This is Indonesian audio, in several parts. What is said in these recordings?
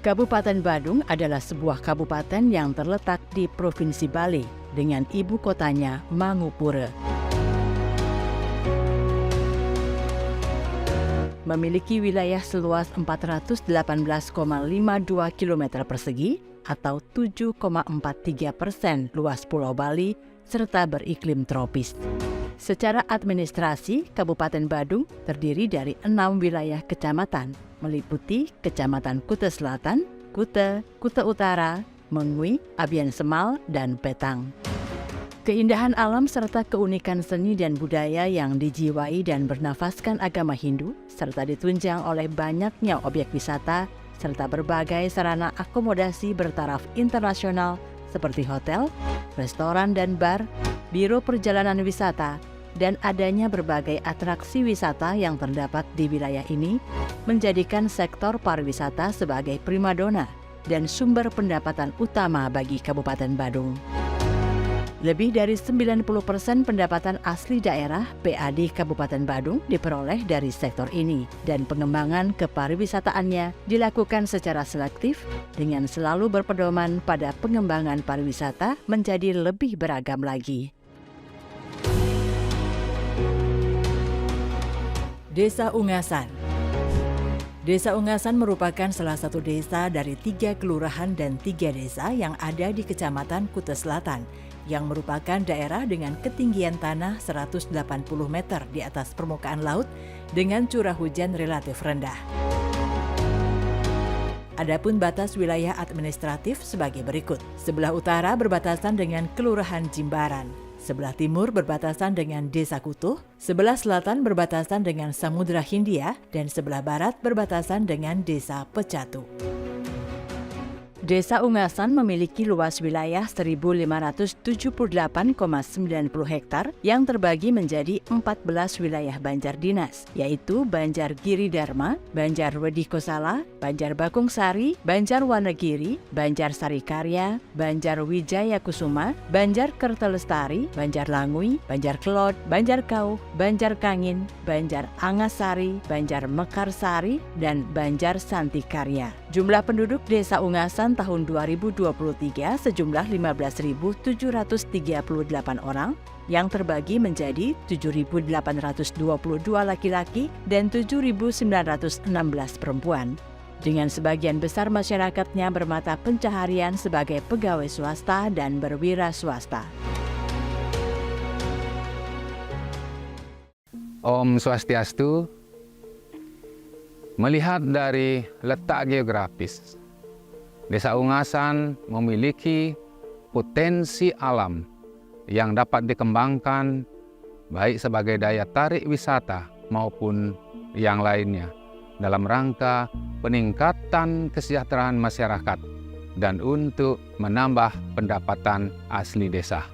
Kabupaten Badung adalah sebuah kabupaten yang terletak di Provinsi Bali dengan ibu kotanya Mangupura. Memiliki wilayah seluas 418,52 km persegi atau 7,43% luas Pulau Bali serta beriklim tropis. Secara administrasi, Kabupaten Badung terdiri dari 6 wilayah kecamatan, meliputi Kecamatan Kuta Selatan, Kuta, Kuta Utara, Mengwi, Abian Semal, dan Petang. Keindahan alam serta keunikan seni dan budaya yang dijiwai dan bernafaskan agama Hindu, serta ditunjang oleh banyaknya objek wisata, serta berbagai sarana akomodasi bertaraf internasional seperti hotel, restoran dan bar, biro perjalanan wisata, dan adanya berbagai atraksi wisata yang terdapat di wilayah ini menjadikan sektor pariwisata sebagai primadona dan sumber pendapatan utama bagi Kabupaten Badung. Lebih dari 90% pendapatan asli daerah PAD Kabupaten Badung diperoleh dari sektor ini dan pengembangan kepariwisataannya dilakukan secara selektif dengan selalu berpedoman pada pengembangan pariwisata menjadi lebih beragam lagi. Desa Ungasan. Desa Ungasan merupakan salah satu desa dari 3 kelurahan dan 3 desa yang ada di Kecamatan Kuta Selatan, yang merupakan daerah dengan ketinggian tanah 180 meter di atas permukaan laut dengan curah hujan relatif rendah. Adapun batas wilayah administratif sebagai berikut. Sebelah utara berbatasan dengan Kelurahan Jimbaran, sebelah timur berbatasan dengan Desa Kutuh, sebelah selatan berbatasan dengan Samudra Hindia, dan sebelah barat berbatasan dengan Desa Pecatu. Desa Ungasan memiliki luas wilayah 1.578,90 hektar yang terbagi menjadi 14 wilayah banjar dinas, yaitu Banjar Giri Dharma, Banjar Wedi Kosala, Banjar Bakung Sari, Banjar Wanagiri, Banjar Sarikarya, Banjar Wijaya Kusuma, Banjar Kertelestari, Banjar Langui, Banjar Kelod, Banjar Kauh, Banjar Kangin, Banjar Angasari, Banjar Mekarsari, dan Banjar Santikarya. Jumlah penduduk Desa Ungasan tahun 2023 sejumlah 15.738 orang yang terbagi menjadi 7.822 laki-laki dan 7.916 perempuan. Dengan sebagian besar masyarakatnya bermata pencaharian sebagai pegawai swasta dan berwira swasta. Om Swastiastu. Melihat dari letak geografis, Desa Ungasan memiliki potensi alam yang dapat dikembangkan baik sebagai daya tarik wisata maupun yang lainnya dalam rangka peningkatan kesejahteraan masyarakat dan untuk menambah pendapatan asli desa.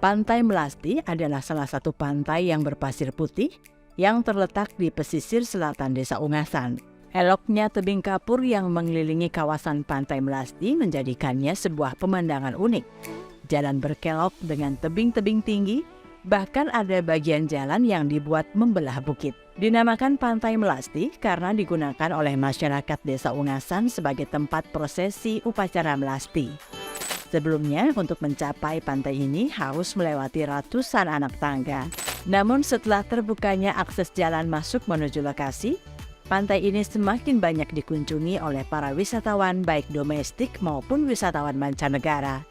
Pantai Melasti adalah salah satu pantai yang berpasir putih yang terletak di pesisir selatan Desa Ungasan. Eloknya tebing kapur yang mengelilingi kawasan Pantai Melasti menjadikannya sebuah pemandangan unik. Jalan berkelok dengan tebing-tebing tinggi, bahkan ada bagian jalan yang dibuat membelah bukit. Dinamakan Pantai Melasti karena digunakan oleh masyarakat Desa Ungasan sebagai tempat prosesi upacara melasti. Sebelumnya, untuk mencapai pantai ini harus melewati ratusan anak tangga. Namun setelah terbukanya akses jalan masuk menuju lokasi, pantai ini semakin banyak dikunjungi oleh para wisatawan baik domestik maupun wisatawan mancanegara.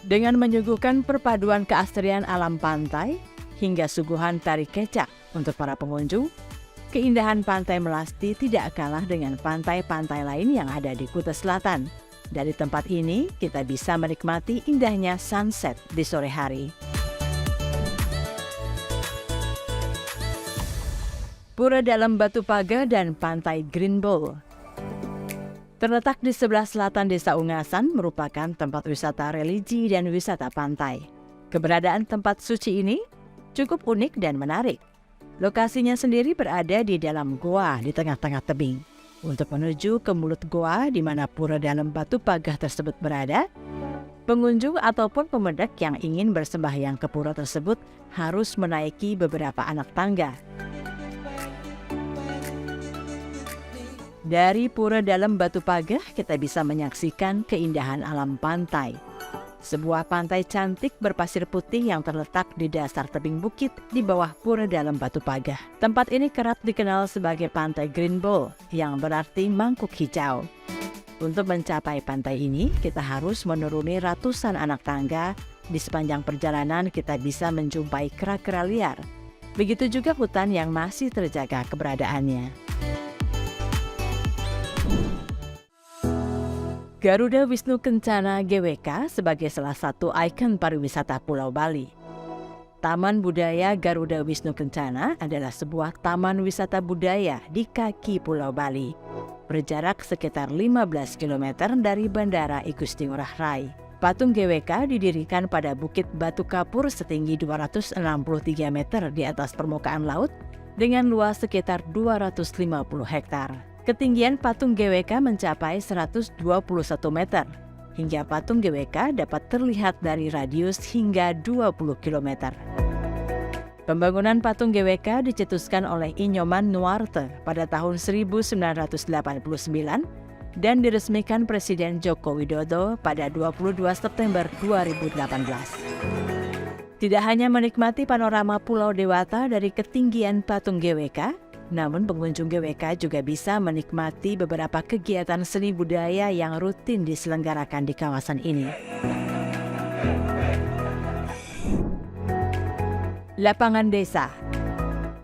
Dengan menyuguhkan perpaduan keasrian alam pantai hingga suguhan tari kecak untuk para pengunjung, keindahan Pantai Melasti tidak kalah dengan pantai-pantai lain yang ada di Kuta Selatan. Dari tempat ini, kita bisa menikmati indahnya sunset di sore hari. Pura Dalam Batu Paga dan Pantai Green Bowl. Terletak di sebelah selatan Desa Ungasan merupakan tempat wisata religi dan wisata pantai. Keberadaan tempat suci ini cukup unik dan menarik. Lokasinya sendiri berada di dalam goa di tengah-tengah tebing. Untuk menuju ke mulut goa di mana Pura Dalam Batu Paga tersebut berada, pengunjung ataupun pemendak yang ingin bersembahyang ke pura tersebut harus menaiki beberapa anak tangga. Dari Pura Dalam Batu Pagah kita bisa menyaksikan keindahan alam pantai. Sebuah pantai cantik berpasir putih yang terletak di dasar tebing bukit di bawah Pura Dalam Batu Pagah. Tempat ini kerap dikenal sebagai Pantai Green Bowl yang berarti mangkuk hijau. Untuk mencapai pantai ini, kita harus menuruni ratusan anak tangga. Di sepanjang perjalanan kita bisa menjumpai kera-kera liar. Begitu juga hutan yang masih terjaga keberadaannya. Garuda Wisnu Kencana GWK sebagai salah satu ikon pariwisata Pulau Bali. Taman Budaya Garuda Wisnu Kencana adalah sebuah taman wisata budaya di kaki Pulau Bali, berjarak sekitar 15 km dari Bandara I Gusti Ngurah Rai. Patung GWK didirikan pada Bukit Batu Kapur setinggi 263 meter di atas permukaan laut dengan luas sekitar 250 hektar. Ketinggian patung GWK mencapai 121 meter, hingga patung GWK dapat terlihat dari radius hingga 20 km. Pembangunan patung GWK dicetuskan oleh Inyoman Nuarte pada tahun 1989 dan diresmikan Presiden Joko Widodo pada 22 September 2018. Tidak hanya menikmati panorama Pulau Dewata dari ketinggian patung GWK, namun pengunjung GWK juga bisa menikmati beberapa kegiatan seni budaya yang rutin diselenggarakan di kawasan ini. Lapangan desa.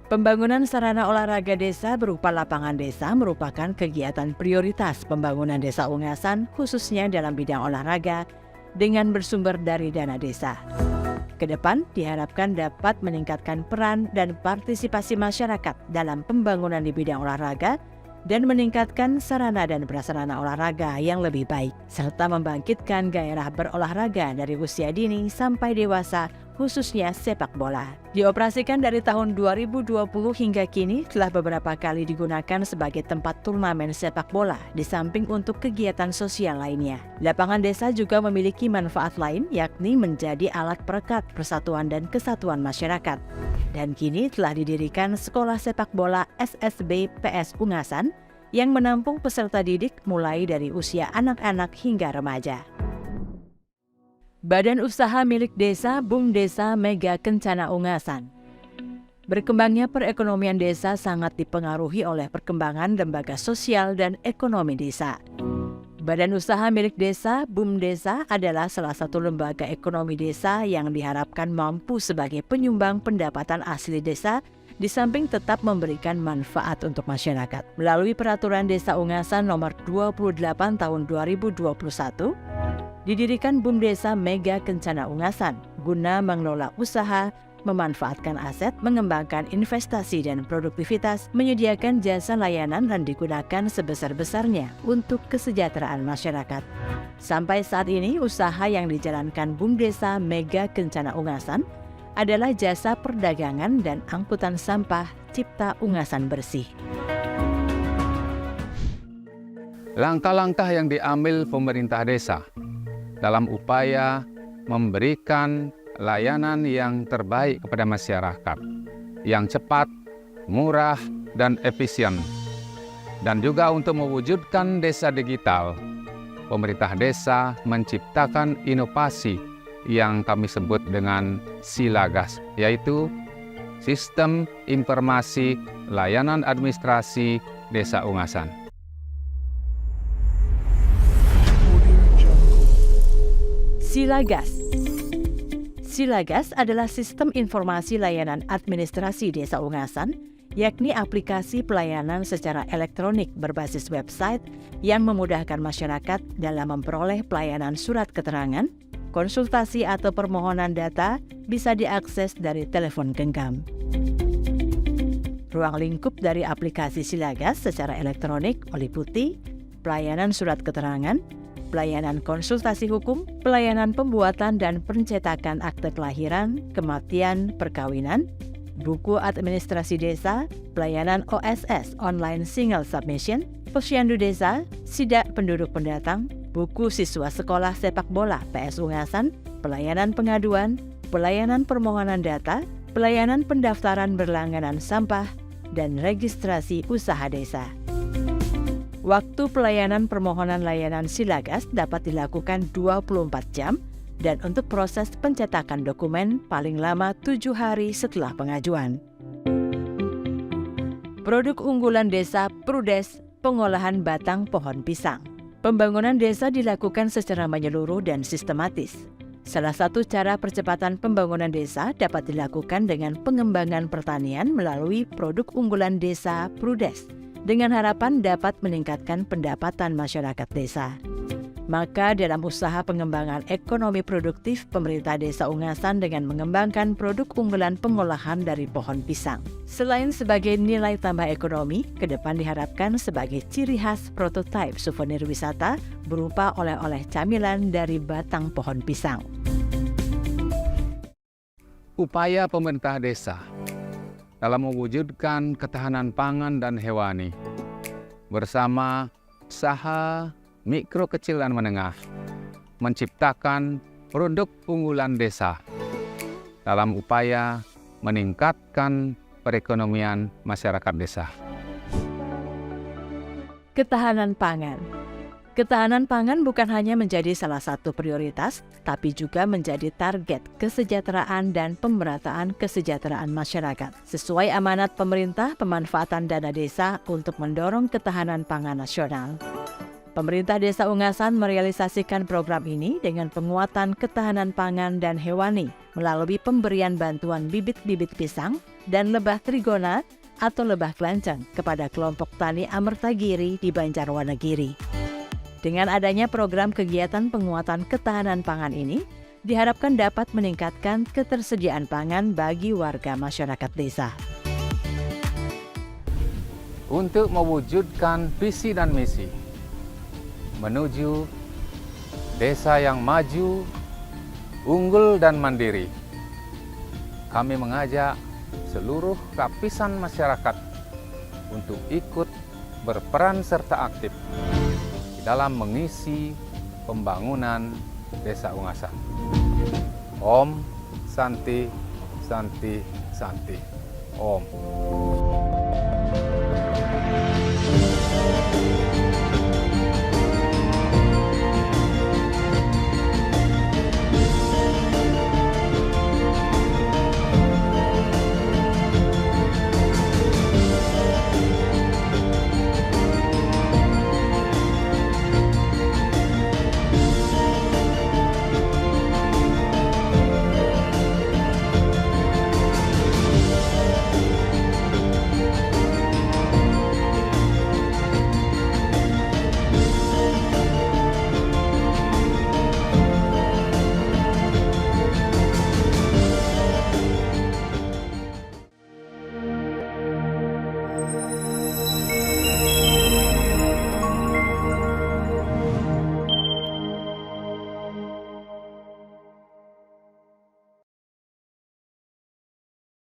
Pembangunan sarana olahraga desa berupa lapangan desa merupakan kegiatan prioritas pembangunan Desa Ungasan khususnya dalam bidang olahraga dengan bersumber dari dana desa. Kedepan diharapkan dapat meningkatkan peran dan partisipasi masyarakat dalam pembangunan di bidang olahraga dan meningkatkan sarana dan prasarana olahraga yang lebih baik, serta membangkitkan gairah berolahraga dari usia dini sampai dewasa, khususnya sepak bola. Dioperasikan dari tahun 2020 hingga kini telah beberapa kali digunakan sebagai tempat turnamen sepak bola di samping untuk kegiatan sosial lainnya. Lapangan desa juga memiliki manfaat lain yakni menjadi alat perekat persatuan dan kesatuan masyarakat. Dan kini telah didirikan Sekolah Sepak Bola SSB PS Ungasan yang menampung peserta didik mulai dari usia anak-anak hingga remaja. Badan Usaha Milik Desa BUM Desa Mega Kencana Ungasan. Berkembangnya perekonomian desa sangat dipengaruhi oleh perkembangan lembaga sosial dan ekonomi desa. Badan Usaha Milik Desa BUM Desa adalah salah satu lembaga ekonomi desa yang diharapkan mampu sebagai penyumbang pendapatan asli desa di samping tetap memberikan manfaat untuk masyarakat. Melalui Peraturan Desa Ungasan Nomor 28 Tahun 2021, didirikan BUM Desa Mega Kencana Ungasan guna mengelola usaha, memanfaatkan aset, mengembangkan investasi dan produktivitas, menyediakan jasa layanan dan digunakan sebesar-besarnya untuk kesejahteraan masyarakat. Sampai saat ini, usaha yang dijalankan BUM Desa Mega Kencana Ungasan adalah jasa perdagangan dan angkutan sampah Cipta Ungasan Bersih. Langkah-langkah yang diambil pemerintah desa dalam upaya memberikan layanan yang terbaik kepada masyarakat, yang cepat, murah, dan efisien. Dan juga untuk mewujudkan desa digital, pemerintah desa menciptakan inovasi yang kami sebut dengan Silagas, yaitu Sistem Informasi Layanan Administrasi Desa Ungasan. Silagas. Silagas adalah sistem informasi layanan administrasi Desa Ungasan, yakni aplikasi pelayanan secara elektronik berbasis website yang memudahkan masyarakat dalam memperoleh pelayanan surat keterangan, konsultasi atau permohonan data bisa diakses dari telepon genggam. Ruang lingkup dari aplikasi Silagas secara elektronik meliputi pelayanan surat keterangan, pelayanan konsultasi hukum, pelayanan pembuatan dan pencetakan akte kelahiran, kematian, perkawinan, buku administrasi desa, pelayanan OSS (Online Single Submission), posyandu desa, sidak penduduk pendatang, buku siswa sekolah sepak bola PS Ungasan, pelayanan pengaduan, pelayanan permohonan data, pelayanan pendaftaran berlangganan sampah, dan registrasi usaha desa. Waktu pelayanan permohonan layanan Silagas dapat dilakukan 24 jam dan untuk proses pencetakan dokumen paling lama 7 hari setelah pengajuan. Produk unggulan desa Prudes, pengolahan batang pohon pisang. Pembangunan desa dilakukan secara menyeluruh dan sistematis. Salah satu cara percepatan pembangunan desa dapat dilakukan dengan pengembangan pertanian melalui produk unggulan desa Prudes, dengan harapan dapat meningkatkan pendapatan masyarakat desa. Maka dalam usaha pengembangan ekonomi produktif, pemerintah desa Ungasan dengan mengembangkan produk unggulan pengolahan dari pohon pisang. Selain sebagai nilai tambah ekonomi, ke depan diharapkan sebagai ciri khas prototipe souvenir wisata berupa oleh-oleh camilan dari batang pohon pisang. Upaya pemerintah desa dalam mewujudkan ketahanan pangan dan hewani bersama usaha mikro, kecil, dan menengah menciptakan produk unggulan desa dalam upaya meningkatkan perekonomian masyarakat desa. Ketahanan pangan. Ketahanan pangan bukan hanya menjadi salah satu prioritas, tapi juga menjadi target kesejahteraan dan pemerataan kesejahteraan masyarakat. Sesuai amanat pemerintah, pemanfaatan dana desa untuk mendorong ketahanan pangan nasional. Pemerintah Desa Ungasan merealisasikan program ini dengan penguatan ketahanan pangan dan hewani melalui pemberian bantuan bibit-bibit pisang dan lebah trigona atau lebah kelanceng kepada kelompok tani Amertagiri di Banjarwanagiri. Dengan adanya program kegiatan penguatan ketahanan pangan ini, diharapkan dapat meningkatkan ketersediaan pangan bagi warga masyarakat desa. Untuk mewujudkan visi dan misi menuju desa yang maju, unggul, dan mandiri, kami mengajak seluruh lapisan masyarakat untuk ikut berperan serta aktif dalam mengisi pembangunan Desa Ungasan. Om Santi Santi Santi Om.